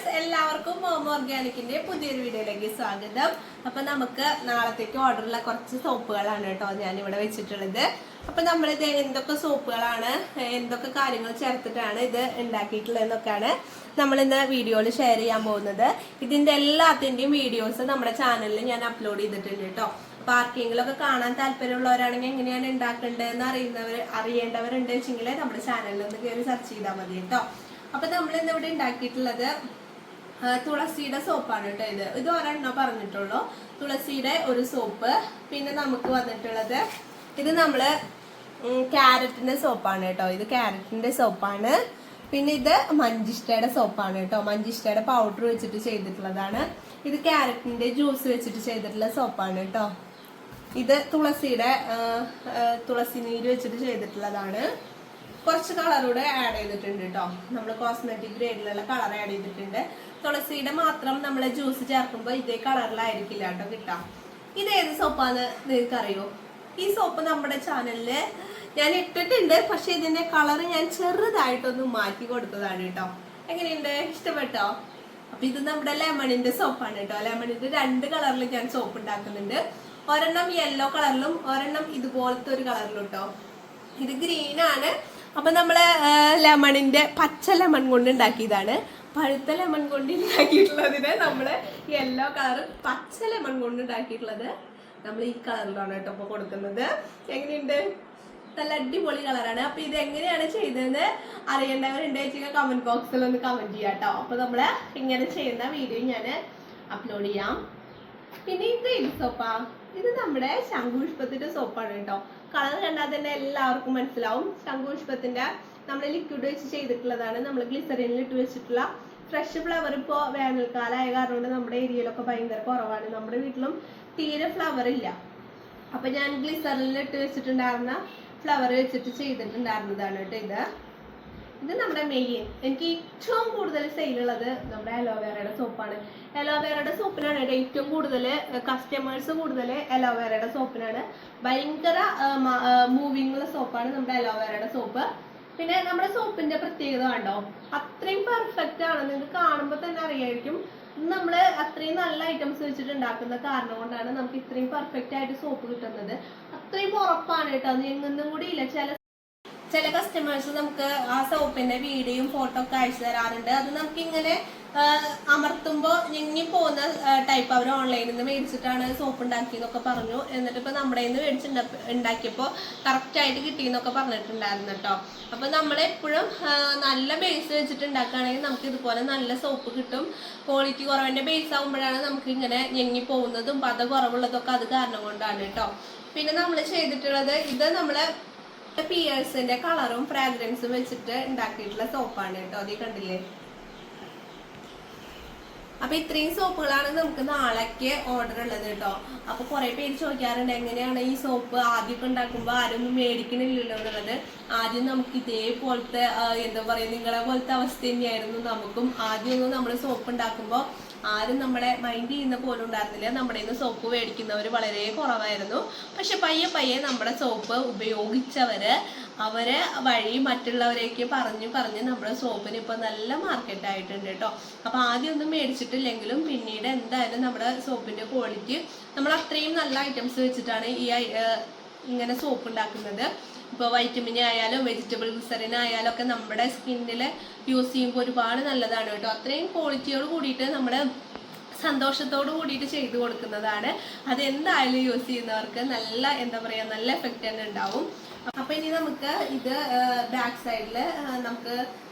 Viewers എല്ലാവർക്കും മോമോ ഓർഗാനിക്കിന്റെ പുതിയൊരു വീഡിയോയിലേക്ക് സ്വാഗതം. അപ്പൊ നമുക്ക് നാളത്തേക്ക് ഓർഡറുള്ള കുറച്ച് സോപ്പുകളാണ് കേട്ടോ ഞാൻ ഇവിടെ വെച്ചിട്ടുള്ളത്. അപ്പൊ നമ്മളിത് എന്തൊക്കെ സോപ്പുകളാണ്, എന്തൊക്കെ കാര്യങ്ങൾ ചേർത്തിട്ടാണ് ഇത് ഉണ്ടാക്കിയിട്ടുള്ളതെന്നൊക്കെയാണ് നമ്മൾ ഇന്ന് വീഡിയോയിൽ ഷെയർ ചെയ്യാൻ പോകുന്നത്. ഇതിന്റെ എല്ലാത്തിന്റെയും വീഡിയോസ് നമ്മുടെ ചാനലിൽ ഞാൻ അപ്ലോഡ് ചെയ്തിട്ടുണ്ട് കേട്ടോ. അപ്പൊ ആർക്കെങ്കിലുമൊക്കെ കാണാൻ താല്പര്യമുള്ളവരാണെങ്കിൽ എങ്ങനെയാണ് ഉണ്ടാക്കേണ്ടതെന്ന് അറിയേണ്ടവരുണ്ട് വെച്ചെങ്കിൽ നമ്മുടെ ചാനലിൽ ഒന്ന് കയറി സെർച്ച് ചെയ്താൽ മതി കേട്ടോ. അപ്പൊ നമ്മൾ ഇന്നിവിടെ ഉണ്ടാക്കിയിട്ടുള്ളത് തുളസിയുടെ സോപ്പാണ് കേട്ടോ. ഇത് ഒരെണ്ണം പറഞ്ഞിട്ടുള്ളൂ, തുളസിയുടെ ഒരു സോപ്പ്. പിന്നെ നമുക്ക് വന്നിട്ടുള്ളത് ഇത് നമ്മള് ക്യാരറ്റിന്റെ സോപ്പാണ് കേട്ടോ. ഇത് ക്യാരറ്റിന്റെ സോപ്പാണ്. പിന്നെ ഇത് മഞ്ചിഷ്ടയുടെ സോപ്പാണ് കേട്ടോ. മഞ്ചിഷ്ടയുടെ പൗഡർ വെച്ചിട്ട് ചെയ്തിട്ടുള്ളതാണ്. ഇത് ക്യാരറ്റിന്റെ ജ്യൂസ് വെച്ചിട്ട് ചെയ്തിട്ടുള്ള സോപ്പാണ് കേട്ടോ. ഇത് തുളസിയുടെ തുളസി നീര് വെച്ചിട്ട് ചെയ്തിട്ടുള്ളതാണ്. കുറച്ച് കളറൂടെ ആഡ് ചെയ്തിട്ടുണ്ട് കേട്ടോ. നമ്മൾ കോസ്മെറ്റിക് ഗ്രേഡിലുള്ള കളർ ആഡ് ചെയ്തിട്ടുണ്ട്. തുളസിയുടെ മാത്രം നമ്മൾ ജ്യൂസ് ചേർക്കുമ്പോൾ ഇതേ കളറിലായിരിക്കില്ല കേട്ടോ കിട്ടാം. ഇത് ഏത് സോപ്പാന്ന് നിങ്ങൾക്ക് അറിയോ? ഈ സോപ്പ് നമ്മുടെ ചാനലില് ഞാൻ ഇട്ടിട്ടുണ്ട്, പക്ഷെ ഇതിന്റെ കളർ ഞാൻ ചെറുതായിട്ടൊന്ന് മാറ്റി കൊടുത്തതാണ് കേട്ടോ. എങ്ങനെയുണ്ട്? ഇഷ്ടപ്പെട്ടോ? അപ്പൊ ഇത് നമ്മുടെ ലെമണിന്റെ സോപ്പാണ് കേട്ടോ. ലെമണിന്റെ 2 കളറിൽ ഞാൻ സോപ്പ് ഉണ്ടാക്കുന്നുണ്ട്. ഒരെണ്ണം യെല്ലോ കളറിലും ഒരെണ്ണം ഇതുപോലത്തെ ഒരു കളറിലും കേട്ടോ. ഇത് ഗ്രീൻ ആണ്. അപ്പൊ നമ്മള് ലെമണിന്റെ പച്ച ലെമൺ കൊണ്ട് ഉണ്ടാക്കിയതാണ്. പഴുത്ത ലെമൺ കൊണ്ട് ഉണ്ടാക്കിയിട്ടുള്ളതിന് നമ്മള് യെല്ലോ കളർ, പച്ച ലെമൺ കൊണ്ട് ഉണ്ടാക്കിയിട്ടുള്ളത് നമ്മൾ ഈ കളറിലാണ് കേട്ടോ ഇപ്പൊ കൊടുക്കുന്നത്. എങ്ങനെയുണ്ട്? നല്ല അടിപൊളി കളറാണ്. അപ്പൊ ഇത് എങ്ങനെയാണ് ചെയ്തതെന്ന് അറിയേണ്ടവരുണ്ടെങ്കിൽ കമന്റ് ബോക്സിൽ ഒന്ന് കമന്റ് ചെയ്യാം കേട്ടോ. അപ്പൊ നമ്മള് ഇങ്ങനെ ചെയ്യുന്ന വീഡിയോ ഞാൻ അപ്ലോഡ് ചെയ്യാം. പിന്നെ ഇത് ഏത് സോപ്പാ? ഇത് നമ്മുടെ ശംഖുപുഷ്പത്തിന്റെ സോപ്പാണ് കേട്ടോ. കളർ കണ്ടാൽ തന്നെ എല്ലാവർക്കും മനസ്സിലാവും. ശംഖുപുഷ്പത്തിന്റെ നമ്മൾ ലിക്വിഡ് വെച്ച് ചെയ്തിട്ടുള്ളതാണ്. നമ്മൾ ഗ്ലിസറിനിൽ ഇട്ട് വെച്ചിട്ടുള്ള ഫ്രഷ് ഫ്ലവർ. ഇപ്പോൾ വേനൽക്കാലമായ കാരണം കൊണ്ട് നമ്മുടെ ഏരിയയിലൊക്കെ ഭയങ്കര കുറവാണ്. നമ്മുടെ വീട്ടിലും തീരെ ഫ്ലവർ ഇല്ല. അപ്പൊ ഞാൻ ഗ്ലിസറിനിൽ ഇട്ട് വെച്ചിട്ടുണ്ടായിരുന്ന ഫ്ലവർ വെച്ചിട്ട് ചെയ്തിട്ടുണ്ടായിരുന്നതാണ് കേട്ടോ. ഇത് നമ്മുടെ മെയിൻ, എനിക്ക് ഏറ്റവും കൂടുതൽ സെയിലുള്ളത് നമ്മുടെ അലോവേറയുടെ സോപ്പാണ്. അലോവേറയുടെ സോപ്പിനാണ് കേട്ടോ ഏറ്റവും കൂടുതൽ കസ്റ്റമേഴ്സ് കൂടുതൽ. അലോവേറയുടെ സോപ്പിനാണ്. ഭയങ്കര മൂവിങ് ഉള്ള സോപ്പാണ് നമ്മുടെ അലോവേറയുടെ സോപ്പ്. പിന്നെ നമ്മുടെ സോപ്പിന്റെ പ്രത്യേകത കണ്ടോ, അത്രയും പെർഫെക്റ്റ് ആണ്. നിങ്ങൾക്ക് കാണുമ്പോൾ തന്നെ അറിയായിരിക്കും. നമ്മള് അത്രയും നല്ല ഐറ്റംസ് വെച്ചിട്ട് ഉണ്ടാക്കുന്ന കാരണം കൊണ്ടാണ് നമുക്ക് ഇത്രയും പെർഫെക്റ്റ് ആയിട്ട് സോപ്പ് കിട്ടുന്നത്. അത്രയും ഉറപ്പാണ് കേട്ടോ. അത് എങ്ങൊന്നും കൂടി ഇല്ല. ചില കസ്റ്റമേഴ്സ് നമുക്ക് ആ സോപ്പിന്റെ വീഡിയോയും ഫോട്ടോ ഒക്കെ അയച്ചു തരാറുണ്ട്. അത് നമുക്ക് ഇങ്ങനെ അമർത്തുമ്പോൾ ഞെങ്ങി പോകുന്ന ടൈപ്പ്. അവർ ഓൺലൈനിൽ നിന്ന് മേടിച്ചിട്ടാണ് സോപ്പ് ഉണ്ടാക്കിയെന്നൊക്കെ പറഞ്ഞു. എന്നിട്ട് ഇപ്പൊ നമ്മുടെ നിന്ന് ഉണ്ടാക്കിയപ്പോൾ കറക്റ്റ് ആയിട്ട് കിട്ടിയെന്നൊക്കെ പറഞ്ഞിട്ടുണ്ടായിരുന്നു കേട്ടോ. അപ്പൊ നമ്മളെപ്പോഴും നല്ല ബേസ് വെച്ചിട്ട് ഉണ്ടാക്കുകയാണെങ്കിൽ നമുക്ക് ഇതുപോലെ നല്ല സോപ്പ് കിട്ടും. ക്വാളിറ്റി കുറവിന്റെ ബേസ് ആകുമ്പോഴാണ് നമുക്ക് ഇങ്ങനെ ഞെങ്ങി പോകുന്നതും പത കുറവുള്ളതൊക്കെ അത് കാരണം കൊണ്ടാണ് കേട്ടോ. പിന്നെ നമ്മൾ ചെയ്തിട്ടുള്ളത് ഇത് നമ്മള് പിയേഴ്സിന്റെ കളറും ഫ്രാഗ്രൻസും വെച്ചിട്ട് ഉണ്ടാക്കിയിട്ടുള്ള സോപ്പാണ് കേട്ടോ. അത് കണ്ടില്ലേ? അപ്പൊ ഇത്രയും സോപ്പുകളാണ് നമുക്ക് നാളേക്ക് ഓർഡർ ഉള്ളത് കേട്ടോ. അപ്പൊ കുറെ പേര് ചോദിക്കാറുണ്ട് എങ്ങനെയാണ് ഈ സോപ്പ് ആദ്യമൊക്കെ ഉണ്ടാക്കുമ്പോ ആരൊന്നും മേടിക്കണില്ലല്ലോ എന്നുള്ളത്. ആദ്യം നമുക്ക് ഇതേപോലത്തെ എന്താ പറയാ, നിങ്ങളെ പോലത്തെ അവസ്ഥ തന്നെയായിരുന്നു നമുക്കും. ആദ്യമൊന്നും നമ്മൾ സോപ്പ് ഉണ്ടാക്കുമ്പോ ആരും നമ്മളെ മൈൻഡ് ചെയ്യുന്ന പോലും ഉണ്ടായിരുന്നില്ല. നമ്മുടെ നിന്ന് സോപ്പ് മേടിക്കുന്നവർ വളരെ കുറവായിരുന്നു. പക്ഷെ പയ്യെ പയ്യെ നമ്മുടെ സോപ്പ് ഉപയോഗിച്ചവര് അവരെ വഴി മറ്റുള്ളവരേക്ക് പറഞ്ഞ് നമ്മുടെ സോപ്പിന് ഇപ്പൊ നല്ല മാർക്കറ്റ് ആയിട്ടുണ്ട് കേട്ടോ. അപ്പൊ ആദ്യം ഒന്നും മേടിച്ചിട്ടില്ലെങ്കിലും പിന്നീട് എന്തായാലും നമ്മുടെ സോപ്പിന്റെ ക്വാളിറ്റി, നമ്മൾ അത്രയും നല്ല ഐറ്റംസ് വെച്ചിട്ടാണ് ഈ ഇങ്ങനെ സോപ്പ് ഉണ്ടാക്കുന്നത്. ഇപ്പോൾ വൈറ്റമിൻ ആയാലും വെജിറ്റബിൾ ഗ്ലിസറിൻ ആയാലും ഒക്കെ നമ്മുടെ സ്കിന്നിൽ യൂസ് ചെയ്യുമ്പോൾ ഒരുപാട് നല്ലതാണ് കേട്ടോ. അത്രയും ക്വാളിറ്റിയോട് കൂടിയിട്ട് നമ്മൾ സന്തോഷത്തോട് കൂടിയിട്ട് ചെയ്തു കൊടുക്കുന്നതാണ്. അതെന്തായാലും യൂസ് ചെയ്യുന്നവർക്ക് നല്ല എന്താ പറയുക, നല്ല എഫക്റ്റ് തന്നെ ഉണ്ടാവും. അപ്പൊ ഇനി നമുക്ക് ഇത് ബാക്ക് സൈഡില് നമുക്ക്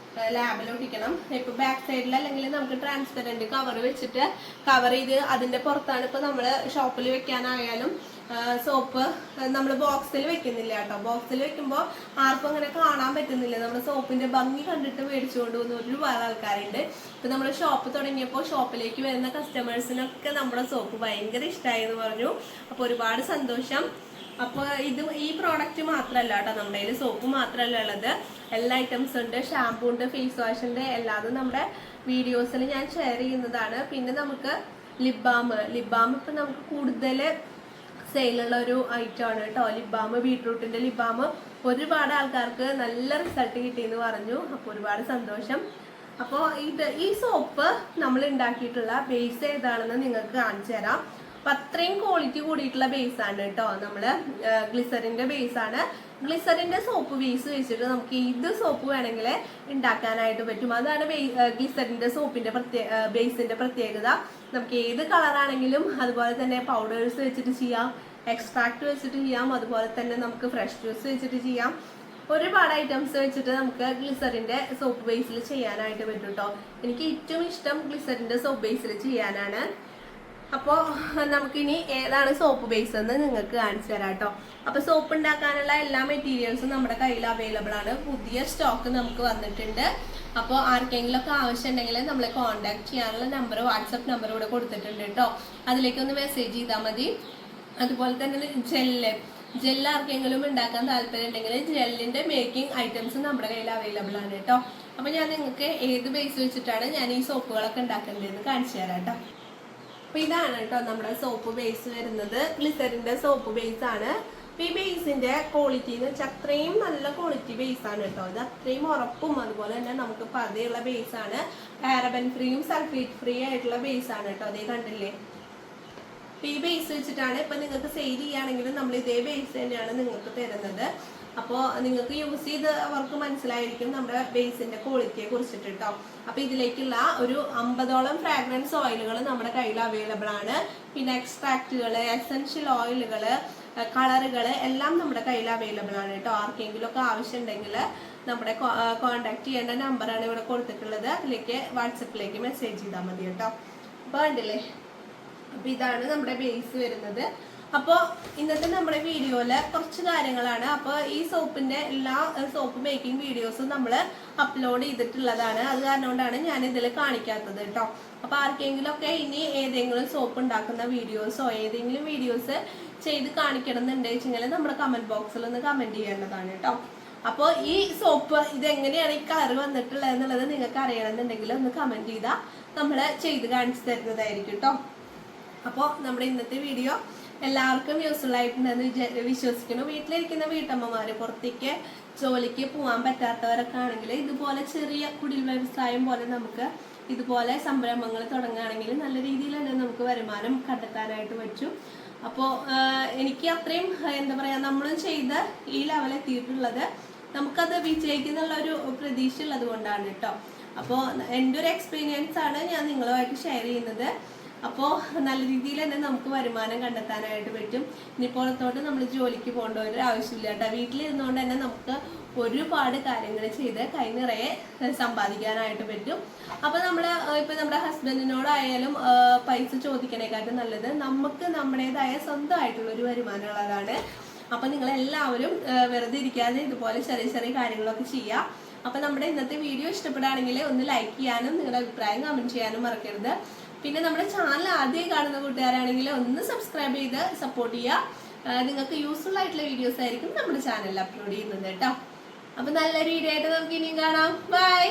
ലാബിൽ ഒട്ടിക്കണം. ഇപ്പൊ ബാക്ക് സൈഡിൽ അല്ലെങ്കിൽ നമുക്ക് ട്രാൻസ്പെറന്റ് കവർ വെച്ചിട്ട് കവർ ചെയ്ത് അതിന്റെ പുറത്താണ് ഇപ്പൊ നമ്മള് ഷോപ്പിൽ വെക്കാനായാലും സോപ്പ് നമ്മൾ ബോക്സിൽ വെക്കുന്നില്ല കേട്ടോ. ബോക്സിൽ വെക്കുമ്പോൾ ആർക്കും അങ്ങനെ കാണാൻ പറ്റുന്നില്ല. നമ്മുടെ സോപ്പിന്റെ ഭംഗി കണ്ടിട്ട് മേടിച്ചുകൊണ്ട് പോകുന്ന ഒരുപാട് ആൾക്കാരുണ്ട്. ഇപ്പൊ നമ്മൾ ഷോപ്പ് തുടങ്ങിയപ്പോൾ ഷോപ്പിലേക്ക് വരുന്ന കസ്റ്റമേഴ്സിനൊക്കെ നമ്മുടെ സോപ്പ് ഭയങ്കര ഇഷ്ടമായി എന്ന് പറഞ്ഞു. അപ്പൊ ഒരുപാട് സന്തോഷം. അപ്പോൾ ഈ പ്രോഡക്റ്റ് മാത്രമല്ല കേട്ടോ, നമ്മുടെ കയ്യിൽ സോപ്പ് മാത്രമല്ല ഉള്ളത്, എല്ലാ ഐറ്റംസ് ഉണ്ട്. ഷാമ്പൂ ഉണ്ട്, ഫേസ് വാഷ് ഉണ്ട്. എല്ലാതും നമ്മുടെ വീഡിയോസിൽ ഞാൻ ഷെയർ ചെയ്യുന്നതാണ്. പിന്നെ നമുക്ക് ലിപ് ബാം ഇപ്പം നമുക്ക് കൂടുതൽ സെയിലുള്ള ഒരു ഐറ്റം ആണ് കേട്ടോ. ലിപ് ബാം, ബീട്രൂട്ടിന്റെ ലിപ് ബാം ഒരുപാട് ആൾക്കാർക്ക് നല്ല റിസൾട്ട് കിട്ടിയെന്ന് പറഞ്ഞു. അപ്പോൾ ഒരുപാട് സന്തോഷം. അപ്പോൾ ഈ സോപ്പ് നമ്മൾ ഉണ്ടാക്കിയിട്ടുള്ള ബേസ് ഏതാണെന്ന് നിങ്ങൾക്ക് കാണിച്ചു തരാം. അപ്പൊ അത്രയും ക്വാളിറ്റി കൂടിയിട്ടുള്ള ബേസ് ആണ് കേട്ടോ. നമ്മള് ഗ്ലിസറിന്റെ ബേസ് ആണ്. ഗ്ലിസറിന്റെ സോപ്പ് ബേസ് വെച്ചിട്ട് നമുക്ക് ഇത് സോപ്പ് വേണമെങ്കിൽ ഉണ്ടാക്കാനായിട്ട് പറ്റും. അതാണ് ഗ്ലിസറിന്റെ സോപ്പിന്റെ ബേസിന്റെ പ്രത്യേകത. നമുക്ക് ഏത് കളറാണെങ്കിലും അതുപോലെ തന്നെ പൗഡേഴ്സ് വെച്ചിട്ട് ചെയ്യാം, എക്സ്ട്രാക്ട് വെച്ചിട്ട് ചെയ്യാം, അതുപോലെ തന്നെ നമുക്ക് ഫ്രഷ് ജ്യൂസ് വെച്ചിട്ട് ചെയ്യാം. ഒരുപാട് ഐറ്റംസ് വെച്ചിട്ട് നമുക്ക് ഗ്ലിസറിന്റെ സോപ്പ് ബേസിൽ ചെയ്യാനായിട്ട് പറ്റും കേട്ടോ. എനിക്ക് ഏറ്റവും ഇഷ്ടം ഗ്ലിസറിന്റെ സോപ്പ് ബേസിൽ ചെയ്യാനാണ്. അപ്പോൾ നമുക്കിനി ഏതാണ് സോപ്പ് ബേസ് എന്ന് നിങ്ങൾക്ക് കാണിച്ചു തരാം കേട്ടോ. അപ്പോൾ സോപ്പ് ഉണ്ടാക്കാനുള്ള എല്ലാ മെറ്റീരിയൽസും നമ്മുടെ കയ്യിൽ അവൈലബിൾ ആണ്. പുതിയ സ്റ്റോക്ക് നമുക്ക് വന്നിട്ടുണ്ട്. അപ്പോൾ ആർക്കെങ്കിലും ഒക്കെ ആവശ്യം ഉണ്ടെങ്കിൽ നമ്മളെ കോൺടാക്ട് ചെയ്യാനുള്ള നമ്പർ, വാട്സപ്പ് നമ്പർ ഇവിടെ കൊടുത്തിട്ടുണ്ട് കേട്ടോ. അതിലേക്കൊന്ന് മെസ്സേജ് ചെയ്താൽ മതി. അതുപോലെ തന്നെ ജെല്ല് ആർക്കെങ്കിലും ഉണ്ടാക്കാൻ താല്പര്യം ഉണ്ടെങ്കിൽ ജെല്ലിന്റെ മേക്കിംഗ് ഐറ്റംസ് നമ്മുടെ കയ്യിൽ അവൈലബിൾ ആണ് കേട്ടോ. അപ്പോൾ ഞാൻ നിങ്ങൾക്ക് ഏത് ബേസ് വെച്ചിട്ടാണ് ഞാൻ ഈ സോപ്പുകളൊക്കെ ഉണ്ടാക്കേണ്ടതെന്ന് കാണിച്ചു തരാം കേട്ടോ. അപ്പൊ ഇതാണ് കേട്ടോ നമ്മുടെ സോപ്പ് ബേസ് വരുന്നത്. ഗ്ലിസറിന്റെ സോപ്പ് ബേസ് ആണ്. ഈ ബേസിന്റെ ക്വാളിറ്റി എന്ന് വെച്ചാൽ അത്രയും നല്ല ക്വാളിറ്റി ബേസ് ആണ് കേട്ടോ. ഇത് അത്രയും ഉറപ്പും അതുപോലെ തന്നെ നമുക്ക് പതയുള്ള ബേസ് ആണ്. പാരബൻ ഫ്രീയും സൾഫേറ്റ് ഫ്രീ ആയിട്ടുള്ള ബേസ് ആണ് കേട്ടോ. അതേ കണ്ടില്ലേ, ഈ ബേസ് വെച്ചിട്ടാണ് ഇപ്പൊ നിങ്ങൾക്ക് സെയിൽ ചെയ്യുകയാണെങ്കിലും നമ്മൾ ഇതേ ബേസ് തന്നെയാണ് നിങ്ങൾക്ക് തരുന്നത്. അപ്പോൾ നിങ്ങൾക്ക് യൂസ് ചെയ്ത് അവർക്ക് മനസ്സിലായിരിക്കും നമ്മുടെ ബേസിന്റെ ക്വാളിറ്റിയെ കുറിച്ചിട്ട് കേട്ടോ. അപ്പൊ ഇതിലേക്കുള്ള ഒരു 50ഓളം ഫ്രാഗ്രൻസ് ഓയിലുകൾ നമ്മുടെ കയ്യിൽ അവൈലബിൾ ആണ്. പിന്നെ എക്സ്ട്രാക്റ്റുകൾ, എസെൻഷ്യൽ ഓയിലുകൾ, കളറുകൾ എല്ലാം നമ്മുടെ കയ്യിൽ അവൈലബിൾ ആണ് കേട്ടോ. ആർക്കെങ്കിലും ഒക്കെ ആവശ്യം ഉണ്ടെങ്കിൽ നമ്മുടെ കോൺടാക്ട് ചെയ്യേണ്ട നമ്പറാണ് ഇവിടെ കൊടുത്തിട്ടുള്ളത്. അതിലേക്ക് വാട്സപ്പിലേക്ക് മെസ്സേജ് ചെയ്താൽ മതി കേട്ടോ. അപ്പൊ കണ്ടില്ലേ, അപ്പൊ ഇതാണ് നമ്മുടെ ബേസ് വരുന്നത്. അപ്പോൾ ഇന്നത്തെ നമ്മുടെ വീഡിയോയില് കുറച്ച് കാര്യങ്ങളാണ്. അപ്പോൾ ഈ സോപ്പിന്റെ എല്ലാ സോപ്പ് മേക്കിംഗ് വീഡിയോസും നമ്മൾ അപ്ലോഡ് ചെയ്തിട്ടുള്ളതാണ്. അത് കാരണം കൊണ്ടാണ് ഞാൻ ഇതിൽ കാണിക്കാത്തത് കേട്ടോ. അപ്പൊ ആർക്കെങ്കിലും ഒക്കെ ഇനി ഏതെങ്കിലും സോപ്പ് ഉണ്ടാക്കുന്ന വീഡിയോസോ ഏതെങ്കിലും വീഡിയോസ് ചെയ്ത് കാണിക്കണം എന്നുണ്ടെങ്കിൽ നമ്മുടെ കമന്റ് ബോക്സിൽ ഒന്ന് കമന്റ് ചെയ്യേണ്ടതാണ് കേട്ടോ. അപ്പോൾ ഈ സോപ്പ് ഇതെങ്ങനെയാണ് ഈ കളർ വന്നിട്ടുള്ളത് എന്നുള്ളത് നിങ്ങൾക്ക് അറിയണമെന്നുണ്ടെങ്കിൽ ഒന്ന് കമന്റ് ചെയ്താൽ നമ്മൾ ചെയ്ത് കാണിച്ചു തരുന്നതായിരിക്കും കേട്ടോ. അപ്പോൾ നമ്മുടെ ഇന്നത്തെ വീഡിയോ എല്ലാവർക്കും യൂസ്ഫുൾ ആയിട്ടുണ്ടെന്ന് വിശ്വസിക്കുന്നു. വീട്ടിലിരിക്കുന്ന വീട്ടമ്മമാര്, പുറത്തേക്ക് ജോലിക്ക് പോകാൻ പറ്റാത്തവരൊക്കെ ആണെങ്കിൽ ഇതുപോലെ ചെറിയ കുടിൽ വ്യവസായം പോലെ നമുക്ക് ഇതുപോലെ സംരംഭങ്ങൾ തുടങ്ങുകയാണെങ്കിൽ നല്ല രീതിയിൽ തന്നെ നമുക്ക് വരുമാനം കണ്ടെത്താനായിട്ട് പറ്റും. അപ്പോൾ എനിക്ക് അത്രയും എന്താ പറയാ, നമ്മളും ചെയ്ത് ഈ ലെവൽ എത്തിയിട്ടുള്ളത് നമുക്കത് വിജയിക്കുന്നുള്ള ഒരു പ്രതീക്ഷ ഉള്ളത് കൊണ്ടാണ് കേട്ടോ. അപ്പോൾ എൻ്റെ ഒരു എക്സ്പീരിയൻസ് ആണ് ഞാൻ നിങ്ങളുമായിട്ട് ഷെയർ ചെയ്യുന്നത്. അപ്പോൾ നല്ല രീതിയിൽ തന്നെ നമുക്ക് വരുമാനം കണ്ടെത്താനായിട്ട് പറ്റും. ഇനി പുറത്തോട്ട് നമ്മൾ ജോലിക്ക് പോകേണ്ട ഒരു ആവശ്യമില്ല കേട്ടോ. വീട്ടിലിരുന്നുകൊണ്ട് തന്നെ നമുക്ക് ഒരുപാട് കാര്യങ്ങൾ ചെയ്ത് കൈ നിറയെ സമ്പാദിക്കാനായിട്ട് പറ്റും. അപ്പോൾ ഇപ്പം നമ്മുടെ ഹസ്ബൻഡിനോടായാലും പൈസ ചോദിക്കണേക്കാട്ടും നല്ലത് നമുക്ക് നമ്മുടേതായ സ്വന്തമായിട്ടുള്ള ഒരു വരുമാനമുള്ളതാണ്. അപ്പം നിങ്ങളെല്ലാവരും വെറുതെ ഇരിക്കാതെ ഇതുപോലെ ചെറിയ ചെറിയ കാര്യങ്ങളൊക്കെ ചെയ്യാം. അപ്പം നമ്മുടെ ഇന്നത്തെ വീഡിയോ ഇഷ്ടപ്പെടുകയാണെങ്കിൽ ഒന്ന് ലൈക്ക് ചെയ്യാനും നിങ്ങളുടെ അഭിപ്രായം കമൻറ്റ് ചെയ്യാനും മറക്കരുത്. പിന്നെ നമ്മുടെ ചാനൽ ആദ്യം കാണുന്ന കൂട്ടുകാരാണെങ്കിൽ ഒന്ന് സബ്സ്ക്രൈബ് ചെയ്ത് സപ്പോർട്ട് ചെയ്യുക. നിങ്ങൾക്ക് യൂസ്ഫുൾ ആയിട്ടുള്ള വീഡിയോസ് ആയിരിക്കും നമ്മുടെ ചാനലിൽ അപ്ലോഡ് ചെയ്യുന്നത് കേട്ടോ. അപ്പൊ നല്ലൊരു വീഡിയോ ആയിട്ട് നമുക്ക് ഇനിയും കാണാം. ബൈ.